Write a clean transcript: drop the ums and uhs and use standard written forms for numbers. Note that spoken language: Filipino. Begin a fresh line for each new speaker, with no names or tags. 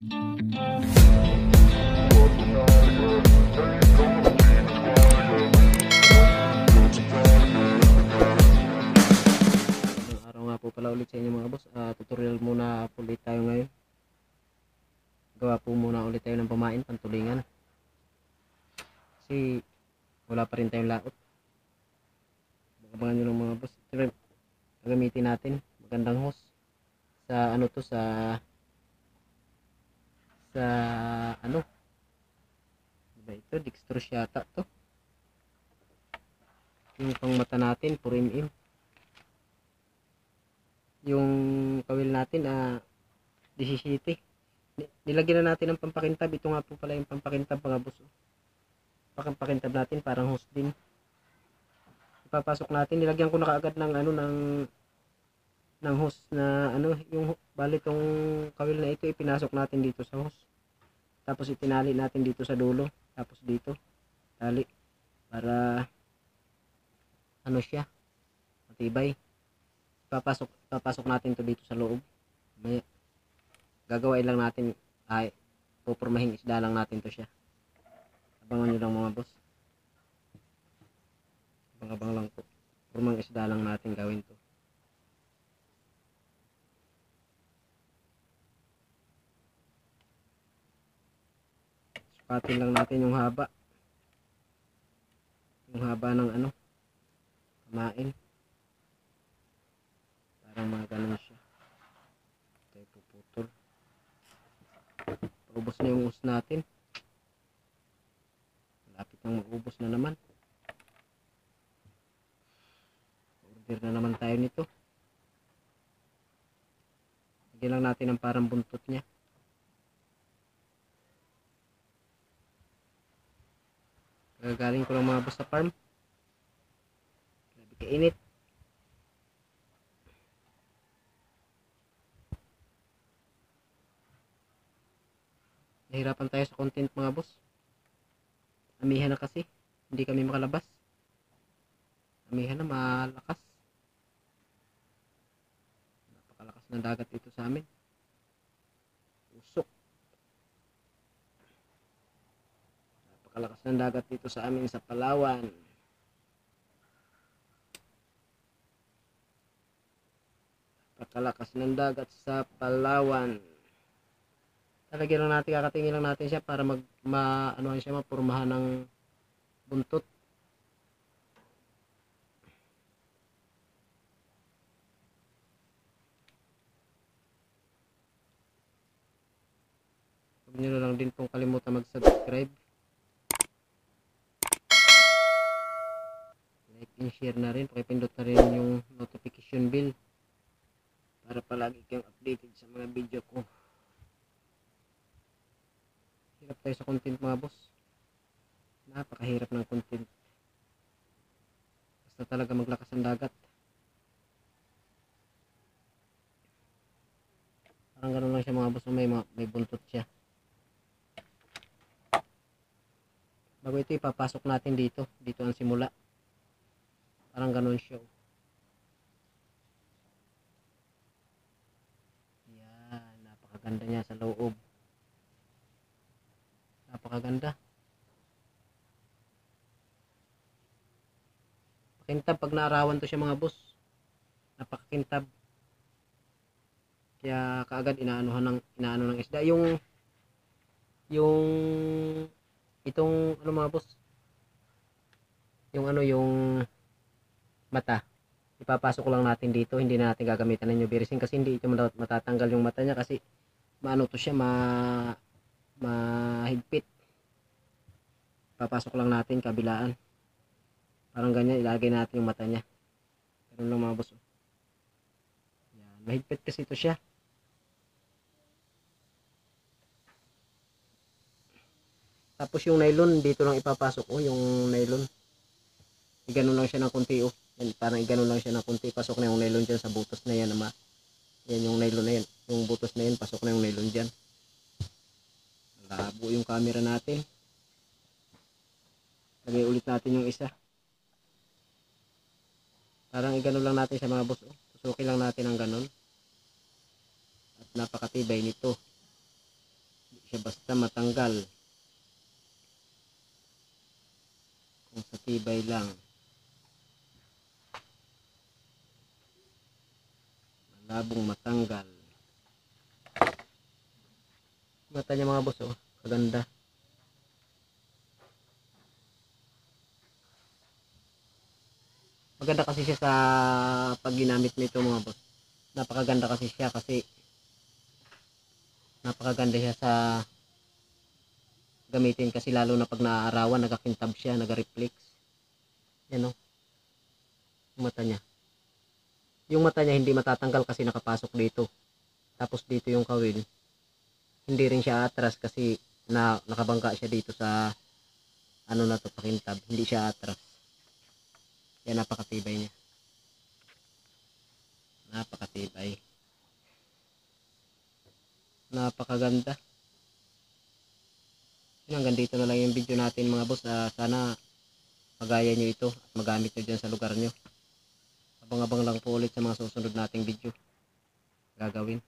Araw nga po pala ulit sa inyo mga boss. Tutorial muna ulit tayo ngayon. Gawa po muna ulit tayo ng pamain, pantulingan. Kasi wala pa rin tayong laot. Abangan nyo ng mga boss. Ito gagamitin natin. Magandang hose. Sa ano to, sa ano. Diba ito? Dextrose yata to. Yung pang mata natin, 4mm. Yung kawil natin 17. Nilagyan na natin ng pampakintab. Ito nga po pala yung pampakintab mga boss. Pampakintab natin parang hose din. Ipapasok natin. Nilagyan ko na kaagad ng ano ng hose na ano, yung bali tong kawil na ito ipinasok natin dito sa hose. Tapos itinali natin dito sa dulo. Tapos dito tali para ano siya, matibay. Papasok natin to dito sa loob. May gagawin lang natin ay pupurmahing isda lang natin to siya. Abangan nyo lang mga boss. Abang lang po. Purmang isda lang natin gawin to. Sukatin lang natin yung haba. Yung haba ng ano, pamain. Parang mga ganun siya. Tayo puputol. Paubos na yung us natin. Malapit nang mag-ubos na naman. Order na naman tayo nito. Lagyan lang natin ang parang buntot niya. Gagaling ko lang mga boss sa farm. Grabe kainit. Nahirapan tayo sa content mga boss. Amihan na kasi. Hindi kami makalabas. Amihan na, malakas. Napakalakas ng dagat dito sa amin. Usok. Napakalakas ng dagat dito sa amin sa Palawan. Napakalakas ng dagat sa Palawan. Talagyan lang natin, kakatingin lang natin siya para ano siya, mapurmahan ng buntot. Huwag nyo na lang din pong kalimutan mag-subscribe. Like and share na rin. Pakipindot na rin yung notification bell para palagi kayong updated sa mga video ko. Hirap tayo sa content mga boss. Napakahirap ng content. Basta talaga maglakas ang dagat. Parang gano'n lang siya mga boss. May buntot siya. Bago ito ipapasok natin dito. Dito ang simula. Parang gano'n siya. Yan. Napakaganda niya sa loob. Napakaganda. Pakintab pag naarawan to siya mga boss. Napakakintab. Kaya kaagad inaano ng isda. Yung itong ano mga boss. Yung mata. Ipapasok lang natin dito. Hindi na natin gagamitan ng UV resin kasi hindi ito matatanggal yung mata niya kasi maano to siya, mahigpit. Papasok lang natin kabilaan. Parang ganyan, ilagay natin yung mata niya. Ganun lang mga boss. Yan, mahigpit kasi ito siya. Tapos yung nylon, dito lang ipapasok. Yung nylon. Ganun lang siya ng kunti. Yan, parang ganun lang siya ng kunti. Pasok na yung nylon dyan sa butas na yan. Yan yung nylon na yan. Yung butas na yan, pasok na yung nylon dyan. Labo yung camera natin. Lagay ulit natin yung isa. Parang igano lang natin sa mga boss. Susukin lang natin ang ganon. At napakatibay nito. siya basta matanggal. Kung sa tibay lang. Malabong matanggal. Mata niya mga boss, oh. Kaganda. Maganda kasi siya sa pag ginamit nito mga boss. Napakaganda kasi siya kasi napakaganda siya sa gamitin kasi lalo na pag naaarawan, nagakintab siya, naga-reflex. Yan oh, yung mata niya. Yung mata niya hindi matatanggal kasi nakapasok dito. Tapos dito yung kawil. Hindi rin siya atras kasi nakabangga siya dito sa ano na to, pakintab. Hindi siya atras. Yan, napakatibay niya. Napakatibay. Napakaganda. Hanggang dito na lang yung video natin mga boss. Sana pagaya nyo ito at magamit nyo dyan sa lugar nyo. Abang-abang lang po ulit sa mga susunod nating video gagawin.